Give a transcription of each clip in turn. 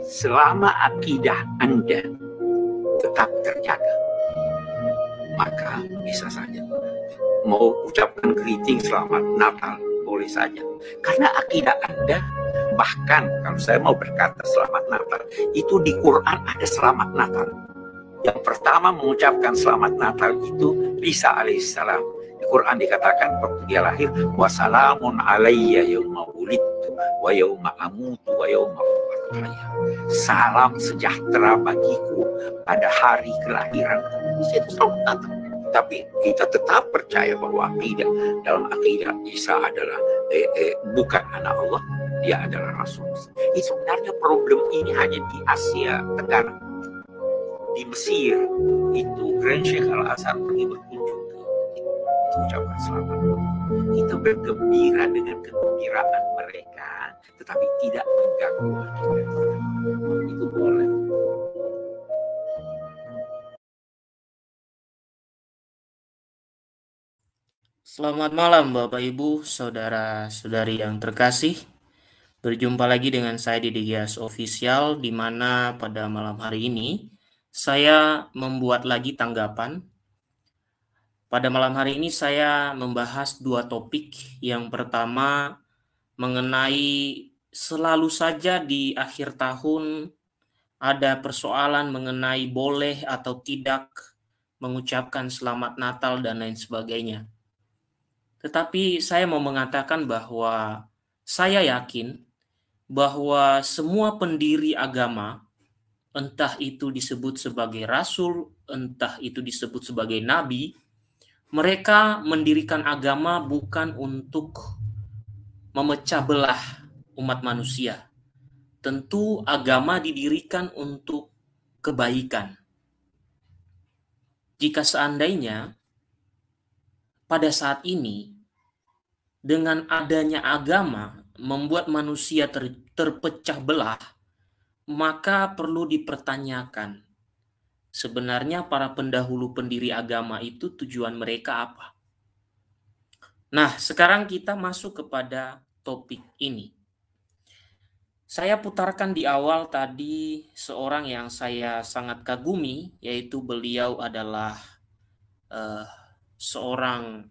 selama akidah Anda tetap terjaga, maka bisa saja mau ucapkan greeting selamat Natal boleh saja, karena akidah Anda. Bahkan kalau saya mau berkata selamat Natal, itu di Quran ada selamat Natal. Yang pertama mengucapkan selamat Natal itu Isa alaihissalam. Di Quran dikatakan waktu dia lahir, wassalamun alayya yauma wulidtu wa yauma amutu wa yauma ub'atsu hayya. Salam sejahtera bagiku pada hari kelahiranku. Itu selamat Natal. Tapi kita tetap percaya bahwa dalam akidah Isa adalah bukan anak Allah, dia adalah Rasul. Sebenarnya problem ini hanya di Asia Tenggara. Di Mesir itu Grand Sheikh Al-Azhar pergi berkunjung ke itu ucapan selamat. Kita bergembira dengan kegembiraan mereka, tetapi tidak mengganggu akidah. Itu boleh. Selamat malam Bapak Ibu, saudara-saudari yang terkasih. Berjumpa lagi dengan saya di Digias Official, di mana pada malam hari ini saya membuat lagi tanggapan. Pada malam hari ini saya membahas dua topik. Yang pertama mengenai selalu saja di akhir tahun ada persoalan mengenai boleh atau tidak mengucapkan selamat Natal dan lain sebagainya. Tetapi saya mau mengatakan bahwa saya yakin bahwa semua pendiri agama, entah itu disebut sebagai rasul, entah itu disebut sebagai nabi, mereka mendirikan agama bukan untuk memecah belah umat manusia. Tentu agama didirikan untuk kebaikan. Jika seandainya pada saat ini dengan adanya agama membuat manusia terpecah belah, maka perlu dipertanyakan sebenarnya para pendahulu pendiri agama itu tujuan mereka apa? Nah, sekarang kita masuk kepada topik ini. Saya putarkan di awal tadi seorang yang saya sangat kagumi, yaitu beliau adalah seorang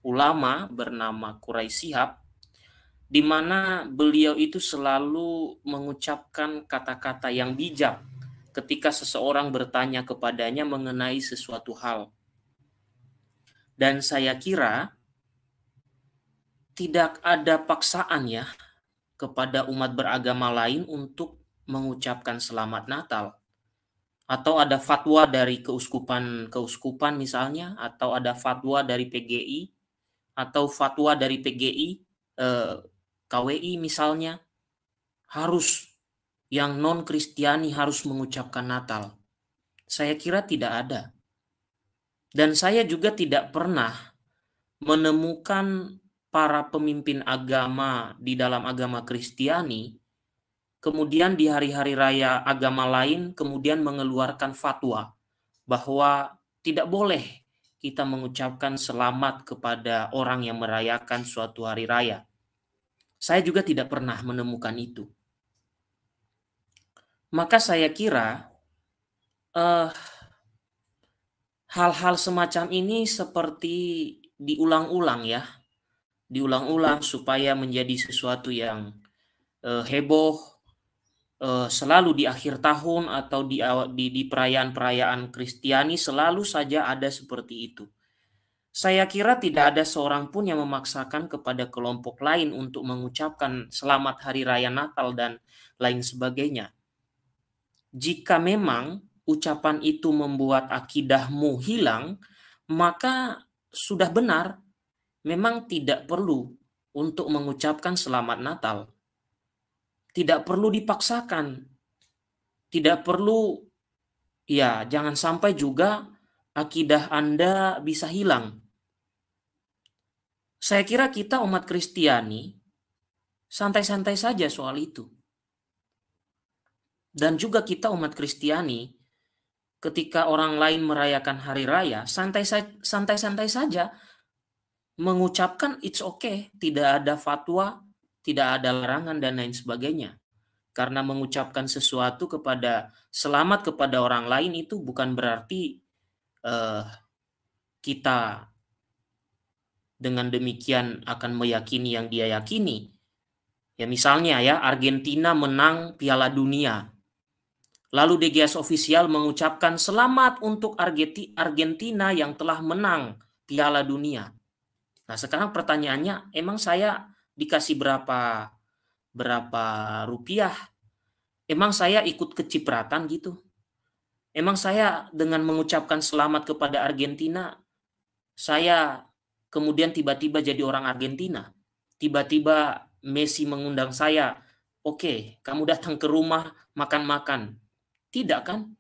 ulama bernama Quraisy Shihab, di mana beliau itu selalu mengucapkan kata-kata yang bijak ketika seseorang bertanya kepadanya mengenai sesuatu hal. Dan saya kira tidak ada paksaan ya kepada umat beragama lain untuk mengucapkan selamat Natal. Atau ada fatwa dari keuskupan misalnya, atau ada fatwa dari PGI, atau fatwa dari PGI, KWI misalnya, harus yang non-Kristiani harus mengucapkan Natal. Saya kira tidak ada. Dan saya juga tidak pernah menemukan para pemimpin agama di dalam agama Kristiani, kemudian di hari-hari raya agama lain, kemudian mengeluarkan fatwa bahwa tidak boleh kita mengucapkan selamat kepada orang yang merayakan suatu hari raya. Saya juga tidak pernah menemukan itu. Maka saya kira hal-hal semacam ini seperti diulang-ulang ya. Diulang-ulang supaya menjadi sesuatu yang heboh selalu di akhir tahun atau di perayaan-perayaan Kristiani selalu saja ada seperti itu. Saya kira tidak ada seorang pun yang memaksakan kepada kelompok lain untuk mengucapkan selamat hari raya Natal dan lain sebagainya. Jika memang ucapan itu membuat akidahmu hilang, maka sudah benar, memang tidak perlu untuk mengucapkan selamat Natal. Tidak perlu dipaksakan. Tidak perlu, jangan sampai juga akidah Anda bisa hilang. Saya kira kita umat Kristiani santai-santai saja soal itu. Dan juga kita umat Kristiani ketika orang lain merayakan hari raya, santai-santai saja mengucapkan it's okay, tidak ada fatwa, tidak ada larangan dan lain sebagainya. Karena mengucapkan sesuatu selamat kepada orang lain itu bukan berarti kita dengan demikian akan meyakini yang dia yakini. Ya misalnya ya, Argentina menang Piala Dunia. Lalu DGS Official mengucapkan selamat untuk Argentina yang telah menang Piala Dunia. Nah, sekarang pertanyaannya, emang saya dikasih berapa rupiah? Emang saya ikut kecipratan gitu? Emang saya dengan mengucapkan selamat kepada Argentina, saya kemudian tiba-tiba jadi orang Argentina? Tiba-tiba Messi mengundang saya, oke, kamu datang ke rumah makan-makan. Tidak kan?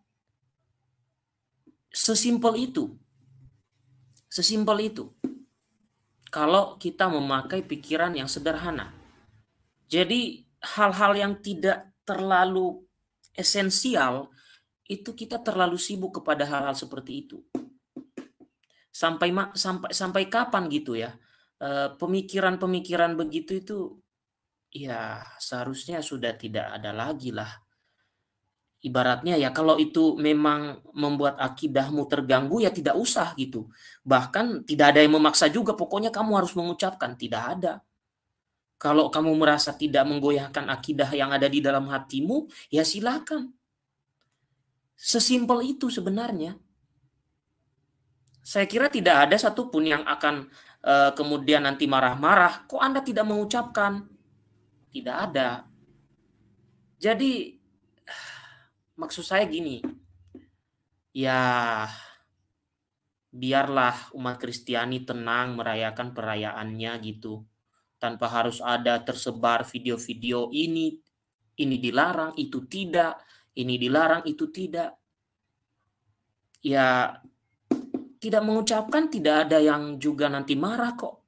Sesimpel itu. Sesimpel itu. Kalau kita memakai pikiran yang sederhana. Jadi hal-hal yang tidak terlalu esensial itu kita terlalu sibuk kepada hal-hal seperti itu. Sampai kapan gitu ya? Pemikiran-pemikiran begitu itu ya seharusnya sudah tidak ada lagi lah. Ibaratnya ya kalau itu memang membuat akidahmu terganggu ya tidak usah gitu. Bahkan tidak ada yang memaksa juga, pokoknya kamu harus mengucapkan, tidak ada. Kalau kamu merasa tidak menggoyahkan akidah yang ada di dalam hatimu, ya silakan. Sesimpel itu sebenarnya. Saya kira tidak ada satupun yang akan kemudian nanti marah-marah, kok Anda tidak mengucapkan? Tidak ada. Jadi maksud saya gini, ya biarlah umat Kristiani tenang merayakan perayaannya gitu. Tanpa harus ada tersebar video-video ini dilarang, itu tidak, ini dilarang, itu tidak. Ya tidak mengucapkan tidak ada yang juga nanti marah kok.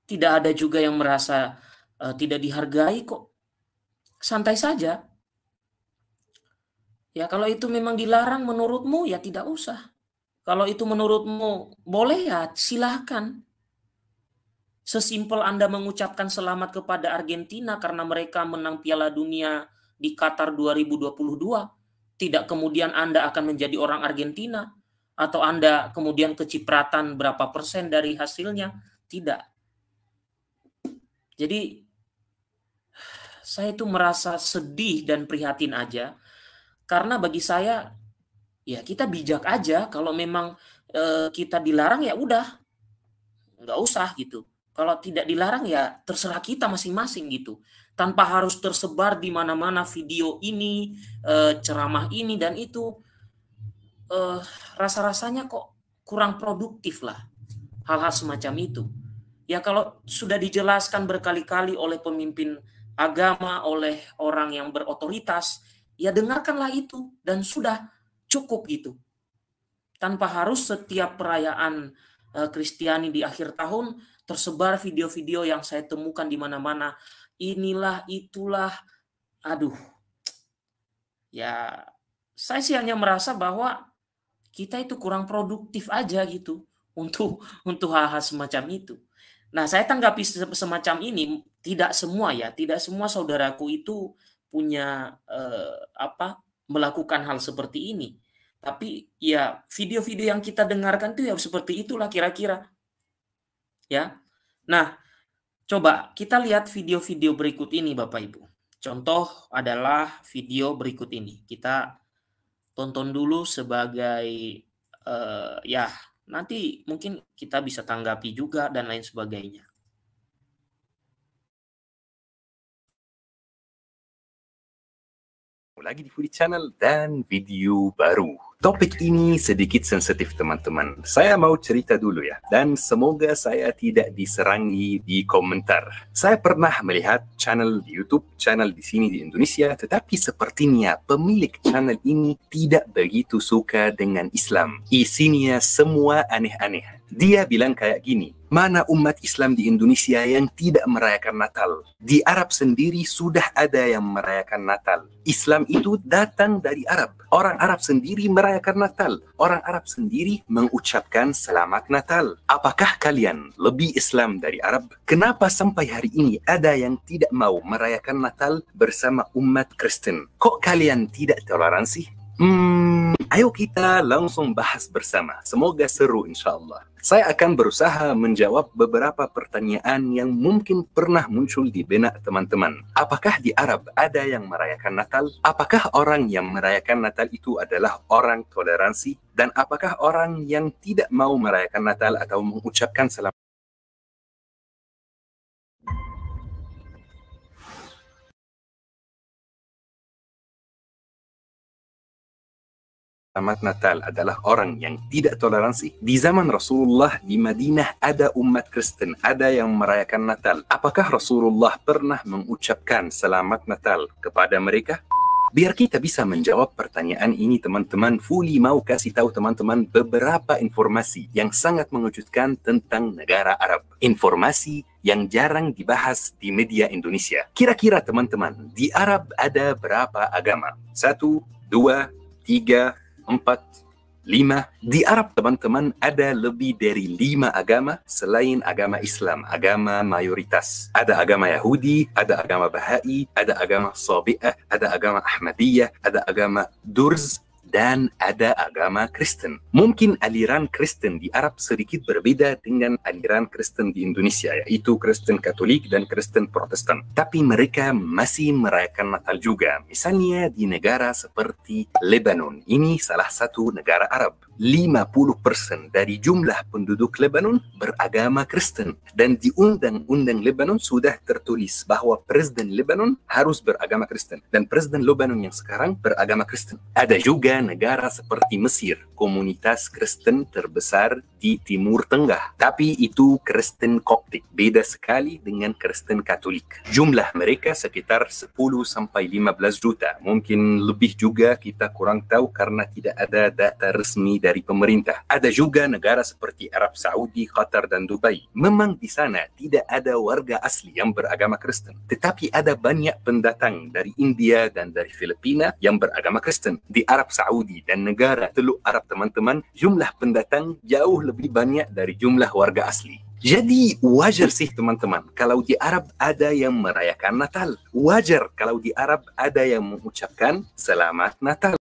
Tidak ada juga yang merasa tidak dihargai kok. Santai saja. Ya kalau itu memang dilarang menurutmu ya tidak usah. Kalau itu menurutmu boleh ya silahkan. Sesimpel Anda mengucapkan selamat kepada Argentina karena mereka menang Piala Dunia di Qatar 2022. Tidak kemudian Anda akan menjadi orang Argentina. Atau Anda kemudian kecipratan berapa persen dari hasilnya. Tidak. Jadi saya itu merasa sedih dan prihatin aja. Karena bagi saya, ya kita bijak aja. Kalau memang kita dilarang ya udah, nggak usah gitu. Kalau tidak dilarang ya terserah kita masing-masing gitu. Tanpa harus tersebar di mana-mana video ini, ceramah ini dan itu. Rasa-rasanya kok kurang produktif lah hal-hal semacam itu. Ya kalau sudah dijelaskan berkali-kali oleh pemimpin agama, oleh orang yang berotoritas, ya dengarkanlah itu dan sudah cukup gitu. Tanpa harus setiap perayaan Kristiani di akhir tahun tersebar video-video yang saya temukan di mana-mana. Inilah, itulah. Aduh. Ya, saya sih hanya merasa bahwa kita itu kurang produktif aja gitu untuk hal-hal semacam itu. Nah, saya tanggapi semacam ini, tidak semua saudaraku itu punya melakukan hal seperti ini. Tapi ya video-video yang kita dengarkan itu ya seperti itulah kira-kira. Ya. Nah, coba kita lihat video-video berikut ini Bapak Ibu. Contoh adalah video berikut ini. Kita tonton dulu sebagai ya nanti mungkin kita bisa tanggapi juga dan lain sebagainya. Lagi di Foodie Channel dan video baru. Topik ini sedikit sensitif teman-teman. Saya mau cerita dulu ya. Dan semoga saya tidak diserangi di komentar. Saya pernah melihat channel di YouTube, channel di sini di Indonesia. Tetapi sepertinya pemilik channel ini tidak begitu suka dengan Islam. Isinya semua aneh-aneh. Dia bilang kayak gini, mana umat Islam di Indonesia yang tidak merayakan Natal? Di Arab sendiri sudah ada yang merayakan Natal. Islam itu datang dari Arab. Orang Arab sendiri merayakan merayakan Natal. Orang Arab sendiri mengucapkan Selamat Natal. Apakah kalian lebih Islam dari Arab? Kenapa sampai hari ini ada yang tidak mau merayakan Natal bersama umat Kristen? Kok kalian tidak toleransi? Ayo kita langsung bahas bersama. Semoga seru insyaAllah. Saya akan berusaha menjawab beberapa pertanyaan yang mungkin pernah muncul di benak teman-teman. Apakah di Arab ada yang merayakan Natal? Apakah orang yang merayakan Natal itu adalah orang toleransi? Dan apakah orang yang tidak mau merayakan Natal atau mengucapkan selamat Natal adalah orang yang tidak toleransi? Di zaman Rasulullah di Madinah ada umat Kristen, ada yang merayakan Natal. Apakah Rasulullah pernah mengucapkan Selamat Natal kepada mereka? Biar kita bisa menjawab pertanyaan ini, teman-teman, Fuli mau kasih tahu teman-teman beberapa informasi yang sangat mengejutkan tentang negara Arab. Informasi yang jarang dibahas di media Indonesia. Kira-kira teman-teman, di Arab ada berapa agama? 1, 2, 3, 4, 5. Di Arab, teman-teman, ada lebih dari 5 agama selain agama Islam, agama mayoritas. Ada agama Yahudi, ada agama Bahai, ada agama Sabi'ah, ada agama Ahmadiyah, ada agama Durz, dan ada agama Kristen. Mungkin aliran Kristen di Arab sedikit berbeda dengan aliran Kristen di Indonesia, yaitu Kristen Katolik dan Kristen Protestan. Tapi mereka masih merayakan Natal juga. Misalnya di negara seperti Lebanon. Ini salah satu negara Arab. 50% dari jumlah penduduk Lebanon beragama Kristen. Dan di undang-undang Lebanon sudah tertulis bahwa Presiden Lebanon harus beragama Kristen. Dan Presiden Lebanon yang sekarang beragama Kristen. Ada juga negara seperti Mesir, komunitas Kristen terbesar di Timur Tengah. Tapi itu Kristen Koptik, beda sekali dengan Kristen Katolik. Jumlah mereka sekitar 10-15 juta. Mungkin lebih juga, kita kurang tahu karena tidak ada data resmi dari pemerintah. Ada juga negara seperti Arab Saudi, Qatar, dan Dubai. Memang di sana tidak ada warga asli yang beragama Kristen. Tetapi ada banyak pendatang dari India dan dari Filipina yang beragama Kristen. Di Arab Saudi dan negara Teluk Arab, teman-teman, jumlah pendatang jauh lebih banyak dari jumlah warga asli. Jadi wajar sih teman-teman kalau di Arab ada yang merayakan Natal. Wajar kalau di Arab ada yang mengucapkan Selamat Natal.